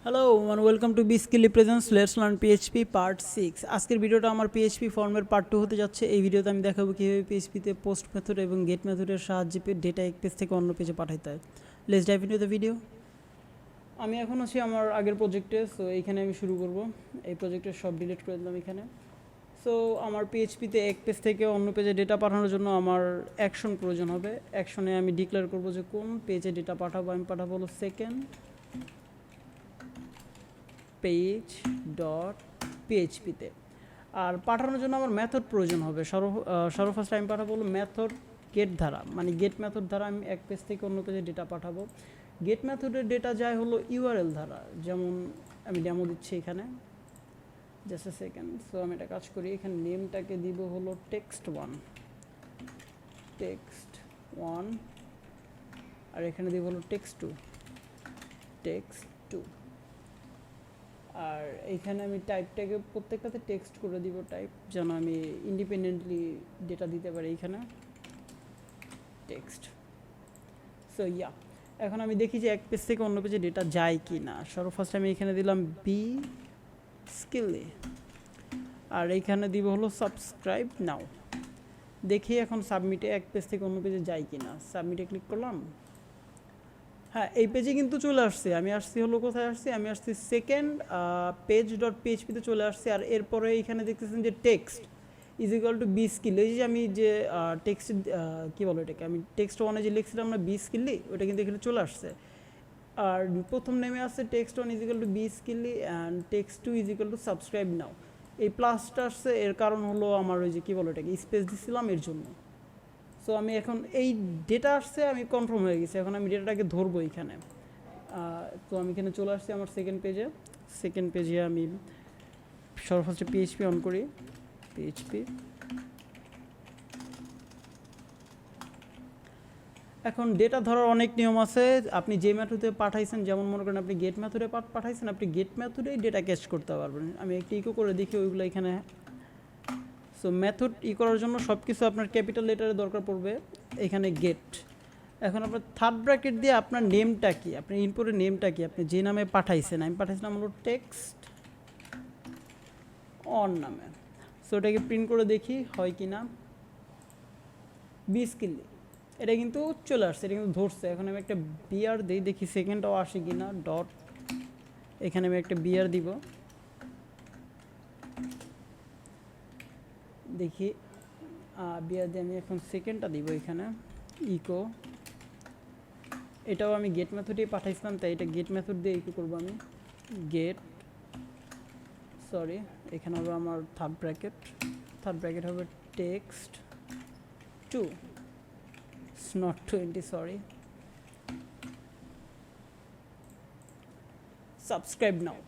Hello and welcome to B Skilly presents let's learn PHP part 6। আজকের ভিডিওটা আমার PHP ফর্মের পার্ট 2 হতে যাচ্ছে। এই ভিডিওতে আমি দেখাবো কীভাবে পিএইচপিতে পোস্ট মেথড এবং গেট মেথডের সাহায্যে ডেটা এক পেজ থেকে অন্য পেজে পাঠাতে হয়। Let's dive into the video. আমি এখন আছি আমার আগের প্রজেক্টে, সো এইখানে আমি শুরু করব। এই প্রজেক্টের সব ডিলিট করে দিলাম এখানে। সো আমার পিএইচপিতে এক পেজ থেকে অন্য পেজে ডেটা পাঠানোর জন্য আমার অ্যাকশন প্রয়োজন হবে। অ্যাকশনে আমি ডিক্লেয়ার করব যে কোন পেজে ডেটা পাঠাবো। আমি পাঠাবো হলো সেকেন্ড পেজ ডট পিএইচপিতে। আর পাঠানোর জন্য আমার মেথড প্রয়োজন হবে। সর্বফার্স্ট আমি পাঠাবো হলো মেথড গেট দ্বারা, মানে গেট মেথড দ্বারা আমি এক পেজ থেকে অন্য পেজে ডেটা পাঠাবো। গেট মেথডের ডেটা যায় হলো ইউআরএল দ্বারা, যেমন আমি ডেমো দিচ্ছি এখানে, জাস্ট এ সেকেন্ড। সো আমি একটা কাজ করি, এখানে নেমটাকে দিব হলো টেক্সট1 আর এখানে দিব হলো টেক্সট2 আর এইখানে আমি টাইপটাকে প্রত্যেকটাতে টেক্সট করে দিব টাইপ, যেন আমি ইন্ডিপেন্ডেন্টলি ডেটা দিতে পারি এখানে টেক্সট। সো এখন আমি দেখি যে এক পেজ থেকে অন্য পেজে ডেটা যায় কি না। সর্বফার্স্ট আমি এখানে দিলাম বি স্কিলি আর এইখানে দিব হলো সাবস্ক্রাইব নাও। দেখি এখন সাবমিটে এক পেজ থেকে অন্য পেজে যায় কি না। সাবমিটে ক্লিক করলাম, হ্যাঁ এই পেজে কিন্তু চলে আসছে। আমি আসছি হলো কোথায় আসছি, আমি আসছি সেকেন্ড পেজ ডট পিএইচপিতে চলে আসছি। আর এরপরে এইখানে দেখতেছেন যে text is equal to B skill. এই যে আমি যে টেক্সট কী বলো এটাকে, আমি টেক্সট1 যে লিখছিলাম না বি স্কিলি, ওটা কিন্তু এখানে চলে আসছে। আর প্রথম নেমে আসছে text one is equal to B Skilly and text two is equal to subscribe now. এই প্লাসটা আসছে, এর কারণ হলো আমার ওই যে কী বলো এটাকে স্পেস দিছিলাম এর জন্য। সো আমি এখন এই ডেটা আসছে, আমি কনফার্ম হয়ে গেছি। এখন আমি ডেটাটাকে ধরবো এইখানে। তো আমি এখানে চলে আসছি আমার সেকেন্ড পেজে আমি সর্বফার্স্টে পিএইচপি অন করি, পিএইচপি। এখন ডেটা ধরার অনেক নিয়ম আছে। আপনি যে মেথডে পাঠাইছেন, যেমন মনে করেন আপনি গেট মেথডে পাঠাইছেন, আপনি গেট মেথডেই ডেটা ক্যাচ করতে পারবেন। আমি একটু ইকো করে দেখি ওইগুলো এখানে। সো মেথড করার জন্য সব কিছু আপনার ক্যাপিটাল লেটারে দরকার পড়বে। এখানে গেট, এখন আপনার থার্ড ব্র্যাকেট দিয়ে আপনার নেমটা কি, আপনার ইনপুটের নেমটা কি, আপনি যে নামে পাঠাইছেন। আমি পাঠাইছিলাম হলো টেক্সট অন নামে। সো এটাকে প্রিন্ট করে দেখি হয় কি না। বি স্কিলি এটা কিন্তু চলে আসছে, এটা কিন্তু ধরছে। এখন আমি একটা বিআর দিই, দেখি সেকেন্ডটাও আসে কি না। ডট এখানে আমি একটা বিআর দিব, দেখি বিআর দিয়ে আমি এখন সেকেন্ডটা দিব এখানে ইকো। এটাও আমি গেট মেথডেই পাঠাইছিলাম, তাই এটা গেট মেথড দিয়ে ইকো করবো আমি। গেট এখানে হবে আমার থার্ড ব্র্যাকেট হবে টেক্সট2 not 20 সাবস্ক্রাইব নাও।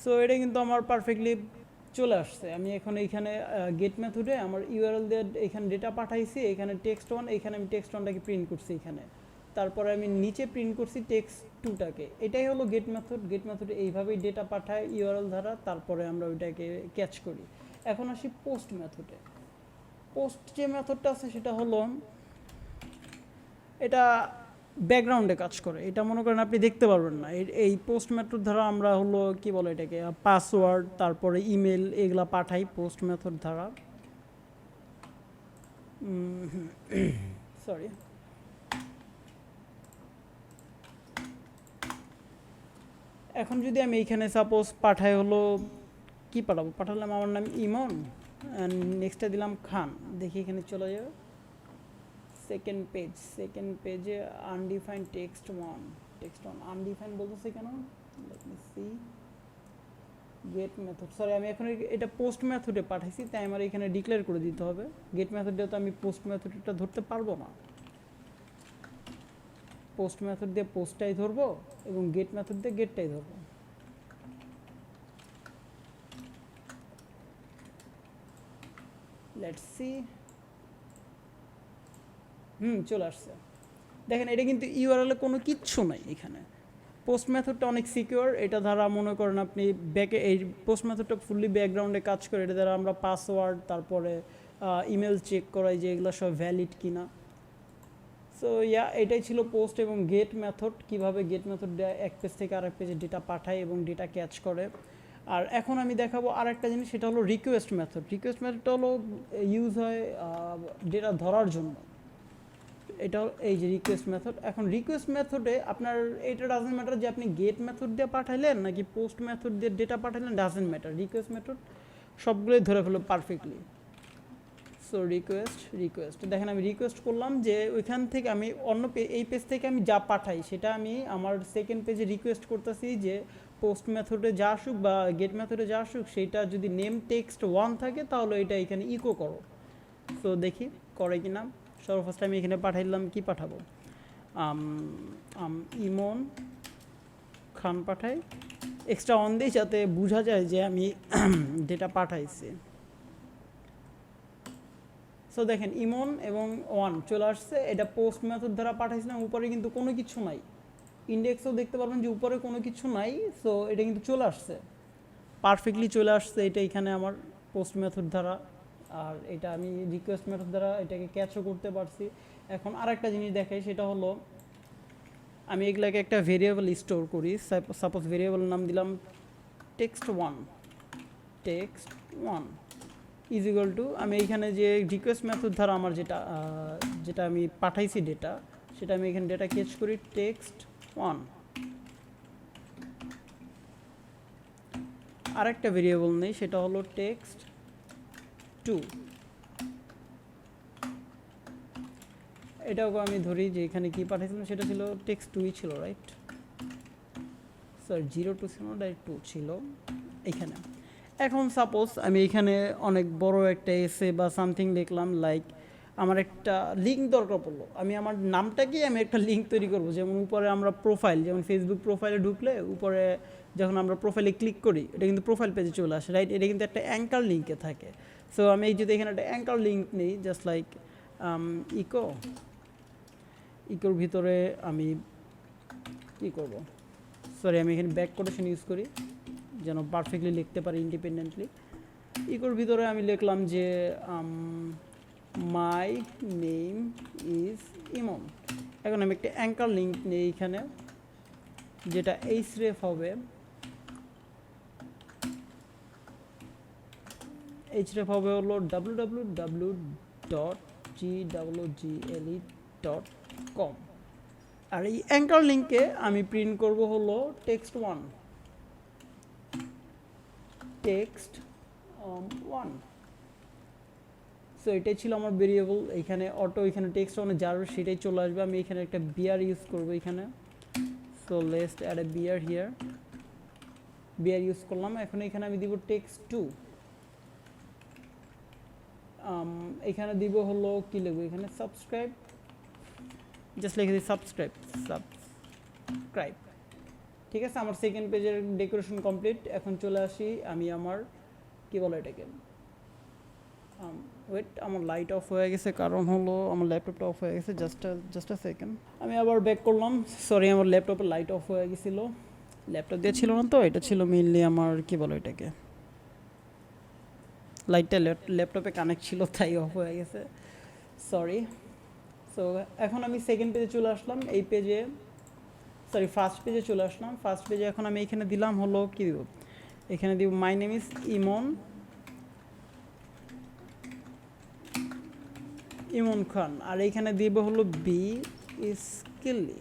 সো এটা কিন্তু আমার পারফেক্টলি চলে আসছে। আমি এখন এইখানে গেট মেথডে আমার ইউআরএল দিয়ে এখানে ডেটা পাঠাইছি, এখানে টেক্সট1, এখানে আমি টেক্সট1টাকে প্রিন্ট করছি এখানে। তারপরে আমি নিচে প্রিন্ট করছি টেক্সট2টাকে। এটাই হলো গেট মেথডে এইভাবেই ডেটা পাঠায় ইউআরএল দ্বারা, তারপরে আমরা ওইটাকে ক্যাচ করি। এখন আসি পোস্ট মেথডে। পোস্ট যে মেথডটা আছে সেটা হলো, এটা ব্যাকগ্রাউন্ডে কাজ করে। এটা মনে করেন আপনি দেখতে পারবেন না। এই পোস্ট মেথড দ্বারা আমরা হলো কি বলে এটাকে পাসওয়ার্ড, তারপরে ইমেল, এগুলা পাঠাই পোস্ট মেথড দ্বারা। এখন যদি আমি এইখানে সাপোজ পাঠাই হলো কি পাঠালাম আমার নাম ইমন অ্যান্ড নেক্সটে দিলাম খান, দেখি এখানে চলে যাবে। সেকেন্ড পেজে আনডিফাইন টেক্সট1 আনডিফাইন বলতেছে কেন, let me see. Get method, আমি এখন এটা পোস্ট মেথডে পাঠাইছি, তাই আমার এখানে ডিক্লেয়ার করে দিতে হবে। গেট মেথডে তো আমি পোস্ট মেথডটা ধরতে পারবো না। পোস্ট মেথড দিয়ে পোস্টটাই ধরবো এবং গেট মেথড দিয়ে গেটটাই ধরবো। Let's see. চলে আসছে। দেখেন এটা কিন্তু ইউআরএলে কোনো কিচ্ছু নাই এখানে। পোস্ট মেথডটা অনেক সিকিউর। এটা দ্বারা মনে করেন আপনি এই পোস্ট মেথডটা ফুললি ব্যাকগ্রাউন্ডে কাজ করে। এটা দ্বারা আমরা পাসওয়ার্ড, তারপরে ইমেল চেক করাই যে এগুলো সব ভ্যালিড কিনা। সো সো ইয়া এটাই ছিল পোস্ট এবং গেট মেথড, কিভাবে গেট মেথড এক পেজ থেকে আরেক পেজে ডেটা পাঠায় এবং ডেটা ক্যাচ করে। আর এখন আমি দেখাবো আরেকটা জিনিস, সেটা হলো রিকোয়েস্ট মেথড। রিকোয়েস্ট মেথডটা হলো ইউজ হয় ডেটা ধরার জন্য। এটা এই যে রিকোয়েস্ট মেথড। এখন রিকোয়েস্ট মেথডে আপনার এটা ডাজেন্ট ম্যাটার যে আপনি গেট মেথড দিয়ে পাঠাইলেন নাকি পোস্ট মেথড দিয়ে ডেটা পাঠাইলেন, ডাজেন্ট ম্যাটার, রিকোয়েস্ট মেথড সবগুলোই ধরে ফেলো পারফেক্টলি। সো রিকোয়েস্ট দেখেন আমি রিকোয়েস্ট করলাম যে ওইখান থেকে আমি অন্য এই পেজ থেকে আমি যা পাঠাই সেটা আমি আমার সেকেন্ড পেজে রিকোয়েস্ট করতেছি যে পোস্ট মেথডে যা আসুক বা গেট মেথডে যা আসুক সেইটা যদি নেম টেক্সট 1 থাকে তাহলে এটা এখানে ইকো করো। সো দেখি করে কি না। সর্বফার্স্ট আমি এখানে পাঠাইলাম, কি পাঠাবো, ইমন খান পাঠাই, এক্সট্রা অন দিই যাতে বোঝা যায় যে আমি ডেটা পাঠাইছি। সো দেখেন ইমন এবং 1 চলে আসছে, এটা পোস্ট মেথড দ্বারা পাঠাইছিলাম। উপরে কিন্তু কোনো কিছু নাই, ইন্ডেক্সও দেখতে পারবেন যে উপরে কোনো কিছু নাই। সো এটা কিন্তু চলে আসছে, পারফেক্টলি চলে আসছে এটা এখানে আমার পোস্ট মেথড দ্বারা। আর এটা আমি রিকোয়েস্ট মেথড দ্বারা এটাকে ক্যাচও করতে পারছি। এখন আরেকটা জিনিস দেখাই, সেটা হলো আমি এগুলাকে একটা ভেরিয়েবল স্টোর করি। সাপোজ ভেরিয়েবল নাম দিলাম text1 ইজ ইকুয়াল টু, আমি এইখানে যে রিকোয়েস্ট মেথড দ্বারা আমার যেটা আমি পাঠাইছি ডেটা, সেটা আমি এখানে ডেটা ক্যাচ করি text1। আরেকটা ভেরিয়েবল নেই, সেটা হলো text2। এটাও আমি ধরি যে এখানে কি পাঠাইছিলাম, সেটা ছিল text2ই ছিল, রাইট? স্যার 02 ছিল না, 2 ছিল এখানে। এখন সাপোজ আমি এখানে অনেক বড় একটা এসে বা সামথিং লিখলাম, লাইক আমার একটা লিঙ্ক দরকার পড়লো, আমি আমার নামটাকে আমি একটা লিঙ্ক তৈরি করব। যেমন উপরে আমরা প্রোফাইল, যেমন ফেসবুক প্রোফাইলে ঢুকলে উপরে যখন আমরা প্রোফাইলে ক্লিক করি এটা কিন্তু প্রোফাইল পেজে চলে আসে, রাইট? এটা কিন্তু একটা অ্যাঙ্কার লিঙ্কে থাকে। সো আমি যদি এখানে একটা অ্যাঙ্কার লিঙ্ক নিই, জাস্ট লাইক ইকোর ভিতরে আমি কী করব, সরি আমি এখানে ব্যাক কোটেশন ইউজ করি যেন পারফেক্টলি লিখতে পারি ইন্ডিপেন্ডেন্টলি। ইকোর ভিতরে আমি লিখলাম যে মাই নেম ইজ ইমন। এখন আমি একটা অ্যাঙ্কার লিঙ্ক নিই এইখানে, যেটা এইচরেফ হবে, হলো www.gwgle.com। আর এই অ্যাঙ্কার লিঙ্কে আমি প্রিন্ট করব হলো text1। সো এটাই ছিল আমার ভেরিয়েবল। এখানে অটো, এখানে text1 যার সেটাই চলে আসবে। আমি এখানে একটা বিআর ইউজ করব এখানে। So let's add a BR here, BR use করলাম। এখন এখানে আমি দিব text2। এখানে দিব হলো কি লিখব, এখানে সাবস্ক্রাইব, জাস্ট লিখে দিই সাবস্ক্রাইব। ঠিক আছে, আমার সেকেন্ড পেজের ডেকোরেশন কমপ্লিট। এখন চলে আসি আমি আমার কি বলে এটাকে, ওয়েট, আমার লাইট অফ হয়ে গেছে, কারণ হলো আমার ল্যাপটপটা অফ হয়ে গেছে। জাস্ট আ সেকেন্ড, আমি আবার ব্যাক করলাম। সরি, আমার ল্যাপটপের লাইট অফ হয়ে গেছিলো, ল্যাপটপ দিয়ে ছিল না তো, এটা ছিল মেইনলি আমার কি বলে এটাকে, লাইটটা ল্যাপটপে কানেক্ট ছিল তাই অফ হয়ে গেছে, সরি। সো এখন আমি সেকেন্ড পেজে চলে আসলাম, এই পেজে সরি ফার্স্ট পেজে চলে আসলাম। ফার্স্ট পেজে এখন আমি এখানে দিলাম হলো কি দিব, এখানে দিব মাই নেম ইজ ইমন খান। আর এইখানে দিব হলো বি স্কিলি।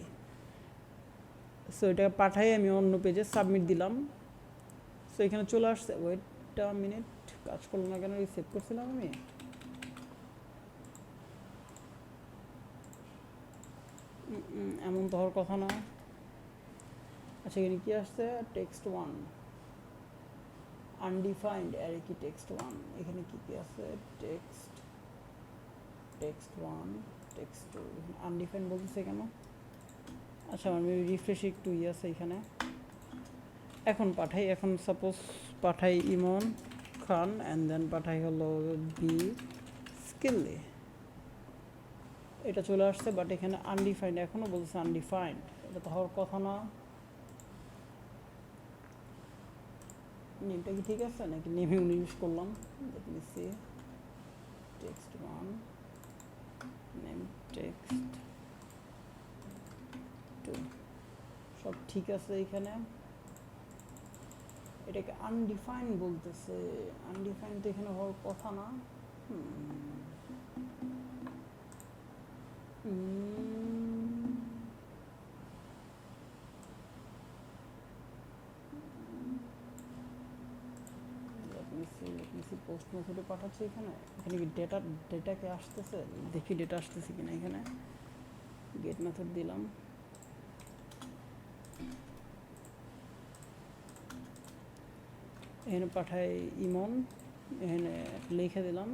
সো এটা পাঠাই আমি অন্য পেজে সাবমিট দিলাম। সো এখানে চলে আসছে, ওয়েটটা মিনিট, কাজ করলো না কেন, রিসেভ করছিলাম আমি। এমন তো হওয়ার কথা না। আচ্ছা এখানে কি আসছে, text1 আনডিফাইন্ড অ্যারে কি text1, এখানে কি কি আছে, text1 text2 আনডিফাইন্ড বলতেছে কেন। আচ্ছা আমি রিফ্রেশ একটু আছে এখানে। এখন পাঠাই, এখন সাপোজ পাঠাই ইমন খান অ্যান্ড দেন পাঠাই হলো বি স্কিলি। এটা চলে আসছে, বাট এখানে আনডিফাইন্ড এখনও বলছে আনডিফাইন্ড, এটা তো হওয়ার কথা না। নেমটা কি ঠিক আছে নাকি নেমে ইউজ করলাম, let me see, text1 name text two সব ঠিক আছে এখানে। এটাকে আনডিফাইন বলতেছে, আনডিফাইন তো এখানে হওয়ার কথা না। পোস্ট মেথডে পাঠাচ্ছে এখানে কি ডেটাকে আসতেছে, দেখি ডেটা আসতেছে কিনা। এখানে গেট মেথড দিলাম, এখানে পাঠাই ইমন, এখানে লিখে দিলাম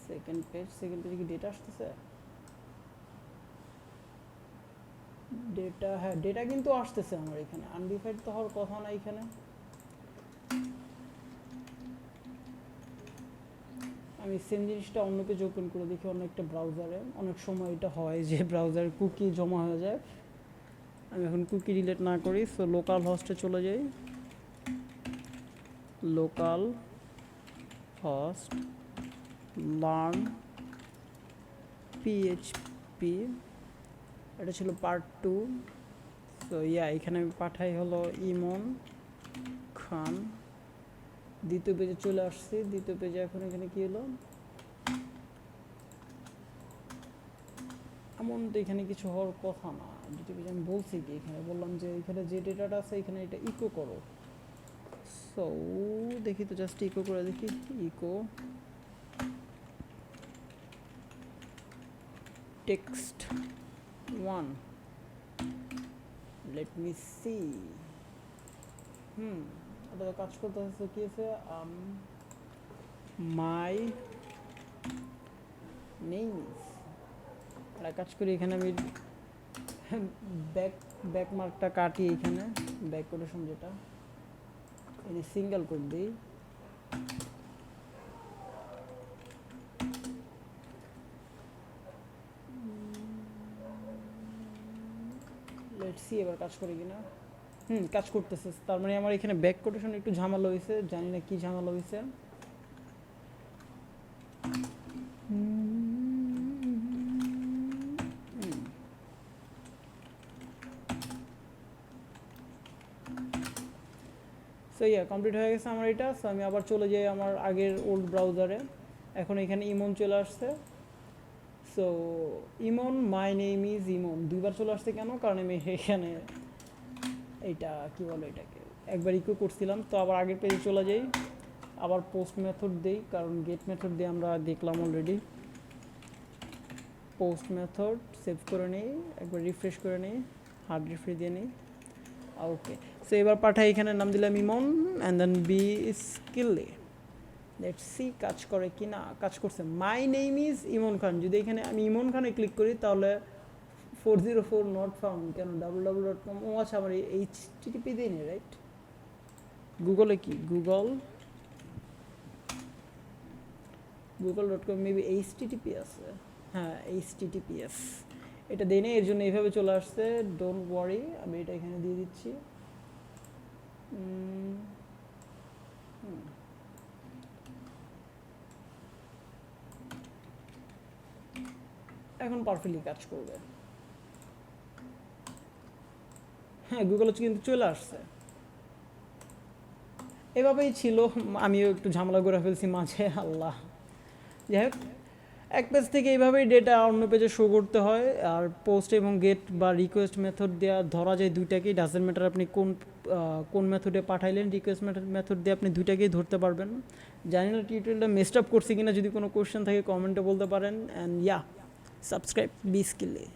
সেকেন্ড পেজে কি ডেটা আসতেছে? ডেটা, হ্যাঁ ডেটা কিন্তু আসতেছে আমার এখানে, আনডিফাইন্ড তো হওয়ার কথা না এখানে। আমি সেম জিনিসটা অন্য পেজ ওপেন করে দেখি অন্য একটা ব্রাউজারে। অনেক সময় এটা হয় যে ব্রাউজারে কুকি জমা হয়ে যায়। আমি এখন কুকি ডিলিট না করি, সো লোকাল হোস্টে চলে যাই। লোকাল হোস্ট লার্ন পিএইচপি, এটা ছিল পার্ট 2। সো এখানে আমি পাঠাই হলো ইমন খান। দ্বিতীয় পেজে চলে আসছি। দ্বিতীয় পেজে এখন এখানে কি হলো, এমন তো এখানে কিছু হওয়ার কথা না। দ্বিতীয় পেজে আমি বলছি কি, এখানে বললাম যে এখানে যে ডেটাটা আছে এখানে এটা ইকো করো। সো দেখি তো, জাস্ট ইকো করে দেখি। Echo text 1, let me see. এটা তো কাজ করতে হচ্ছে। কি আছে, মাই নেম ইজ, এটা কাজ করি। এখানে আমি ব্যাক মার্কটা কাটি, এখানে ব্যাক কোটেশন যেটা, এখানে সিঙ্গেল করে দিই। লেটস সি এবার কাজ করে কিনা। কাজ করতেছে। তার মানে আমার এখানে ব্যাক কোটেশন একটু ঝামেলা হয়েছে, জানি না কি ঝামেলা হয়েছে। সো কমপ্লিট হয়ে গেছে আমার এটা। সো আমি আবার চলে যাই আমার আগের ওল্ড ব্রাউজারে। এখন এখানে ইমন চলে আসছে। So Emon, my name is Emon দুইবার চলে আসছে কেন? কারণ আমি এখানে এইটা কি বলে, এটাকে একবার ইকো করছিলাম। তো আবার আগের পেজে চলে যাই, আবার পোস্ট মেথড দেই, কারণ গেট মেথড দিয়ে আমরা দেখলাম অলরেডি। পোস্ট মেথড সেভ করে নিই, একবার রিফ্রেশ করে নিই, হার্ড রিফ্রেশ দিয়ে নিই। ওকে, সো এবার পাঠাই, এখানে নাম দিলাম Emon and then B Skilly. Let's see কাজ করে কি না। কাজ করছে। My name is Emon Khan. যদি এখানে আমি ইমন খানে ক্লিক করি তাহলে 404 নট ফাউন্ড। কেন? www.com। ও আচ্ছা, আমার HTTP দিই নি, রাইট? গুগলে কি গুগল.com মেবি HTTP আছে। হ্যাঁ, HTTPS এটা দেই না, এর জন্য এইভাবে চলে আসছে। ডোন্ট ওয়ারি, আমি এটা এখানে দিয়ে দিচ্ছি। এখন পারফেক্টলি কাজ করবে। হ্যাঁ, গুগলে কিন্তু চলে আসছে। এভাবেই ছিল, আমিও একটু ঝামেলা করে ফেলছি মাঝে, আল্লাহ। যাই হোক, এক পেজ থেকে এইভাবেই ডেটা অন্য পেজে শো করতে হয়। আর পোস্ট এবং গেট বা রিকোয়েস্ট মেথড দেওয়া ধরা যায় দুইটাকেই। ডাজেন্ট ম্যাটার আপনি কোন মেথডে পাঠাইলেন। রিকোয়েস্ট মেথড দিয়ে আপনি দুইটাকেই ধরতে পারবেন। জানি না টিউটোরিয়ালটা মেসড আপ করছি কিনা, যদি কোনো কোয়েশ্চেন থাকে কমেন্টে বলতে পারেন। And subscribe B স্কিলি।